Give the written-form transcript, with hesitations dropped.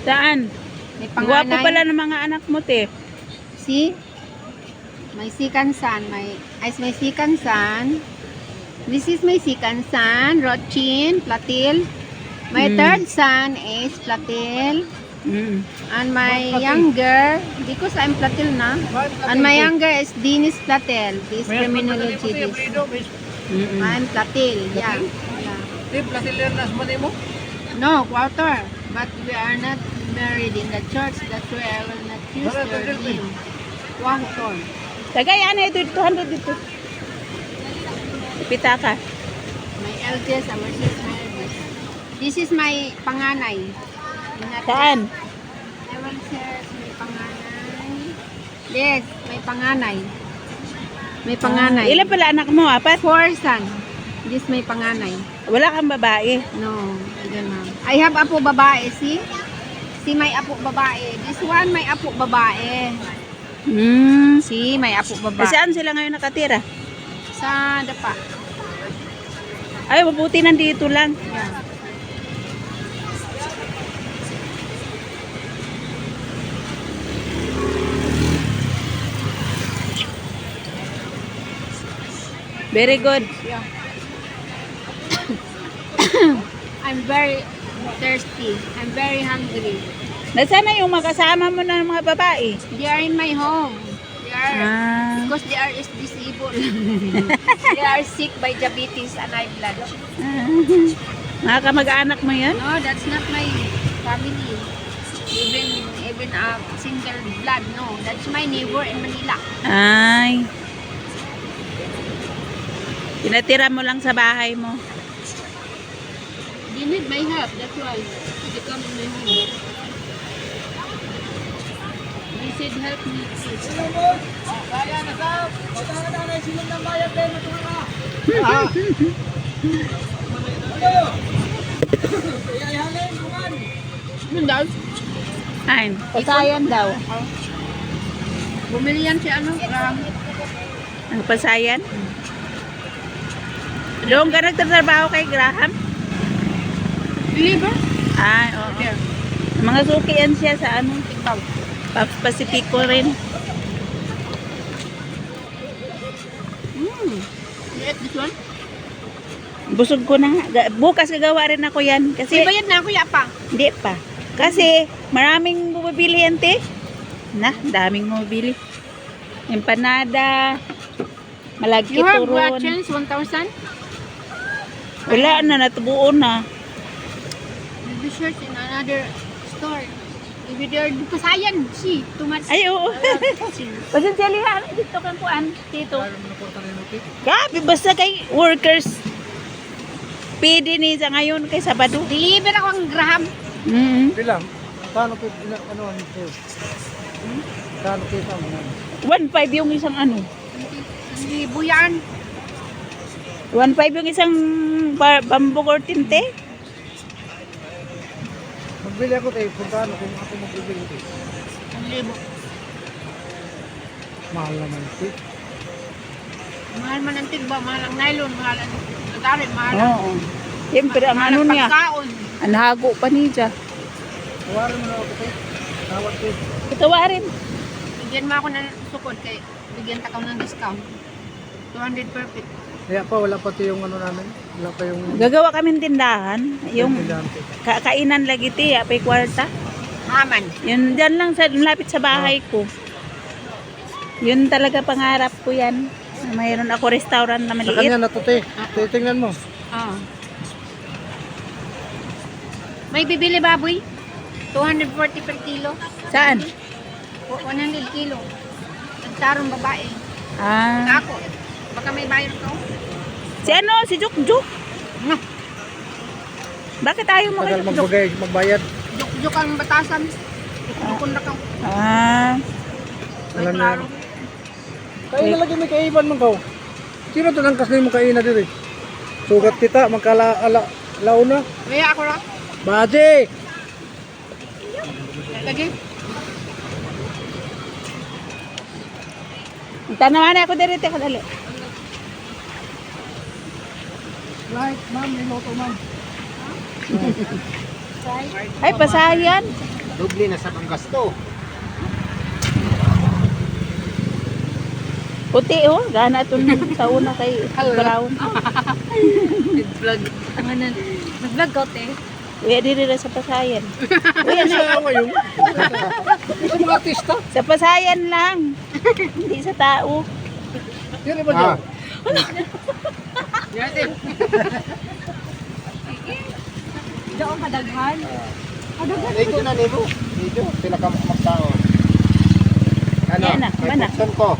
Saan? May Gwapo panganay. pala ng mga anak mo, te. See? My second son. My second son. This is my second son, Rochin, Platil. My third son is Platil. Mm. And my younger, because I'm Platil na. And my younger is Dinis Platil. This criminology. This. Mm-mm. I'm Platil. Yeah. No, quarter. But we are not married in the church. That's why I will not use your name. Quarter. Tagay, ano ito? 200 dito. Pita ka. My eldest, our sister. This is my panganay. Saan? I will share may panganay. Yes, may panganay. May panganay. Ilan pala anak mo? Apat? 4 son. This may panganay. Wala kang babae. No, I don't have. I have apo babae, see? See, may apo babae. This one, may apo babae. Hmm. See, may apo babae. Saan sila ngayon nakatira? Sa dapa. Ay, mabuti nandito lang. Yeah. Very good. Yeah. I'm very thirsty. I'm very hungry. Nasaan na yung makasama mo na mga babae? They are in my home. They are because they are is disabled. They are sick by diabetes and high blood. Mga kamag-anak mo yan? No, that's not my family. Even a single blood. No, that's my neighbor in Manila. Ay. Pinatira mo lang sa bahay mo. They need my help. That's why they come in my home. They said help me. Ano daw? Ay, pasayan daw. Bumili yan si ano? Ang pasayan? Doon ka nagtatrabaho kay Graham? Deliver? Ay, oo. There. Mga sukian siya sa ano? Ikaw. Pasipiko rin. You ate this one? Busog ko na nga. Bukas gagawa rin ako yan. Kasi, Bayad na ako yapa. hindi pa. Kasi, maraming bumibili yan, te. Na, daming bumibili. Empanada, malagkit You have turon. change 1,000? Wala na, natubuo na. Maybe search in another store. Maybe they're pasayan. See, too much. Ay, oo. Pasensya lihan. Dito kang kuan. Dito. Grabe, basta kay workers. Pwede ni sa ngayon kay Sabado. Deliver ako ang Graham. Bilang, paano ko, ano ang ito? Paano kita mo na? 1.5 yung isang ano. Hindi buyan. 1.5 yung isang bamboo curtain, te. Magbili ako tayo, kung paano kung ako magbibili tayo. Ang libo. Mahal naman ito. Mahal man ang tigba, mahal ang nylon, mahal ang nagarin, mahal ang Oo. Siyempre, ang mahal ano ang niya. pagkaon. Ang hago pa niya. Tawarin mo na ako tayo. Tawag tayo. Itawarin. Bigyan mo ako ng sukod kay bigyan takaw ng discount. 200 per feet. Kaya pa, wala pa ito yung ano namin. Wala pa yung... Gagawa kami tindahan. Yung Estudyante. kainan lagi, te. Apay kwarta. Haman. Yun, dyan lang sa malapit sa bahay ko. Yun talaga pangarap ko yan. Mayroon ako restaurant na Sa maliit. kanya na ito tayo. Titingnan mo. Ah. May bibili baboy? 240 per kilo. Saan? 100 kilo. Nagtarong babae. Ah. Ako. Baka may bayar ko. Si ano? Si Jukjuk. Bakit ayaw mo kay Tagal Jukjuk? magbayad. Juk-juk ang batasan. Juk-jukon na kang Ah. may Alam klaro. Kaya na lagi may kaiban man ka. Sino ito nang kasnay mo kaina dito eh? Sugat kita, magkalauna. Kaya ako lang. Baji! Lagi. Tanawan ako dito ka dali. Like, ma'am, may loto, ma'am. Ay, pasayan. Doble na sa panggasto. Puti oh, gana itong sa una kay brown. Vlog. Ang ano, nag-vlog ko, te. Uya diri ra sa pasayan. Uya na, Sa ngayon. Sa mga artista. sa pasayan lang. Hindi sa tao. Dili ba dyan? Doon kadaghan. Dito na nimo. Dito sila ka magtao. Ano? Yan na, May mana. pukson ko.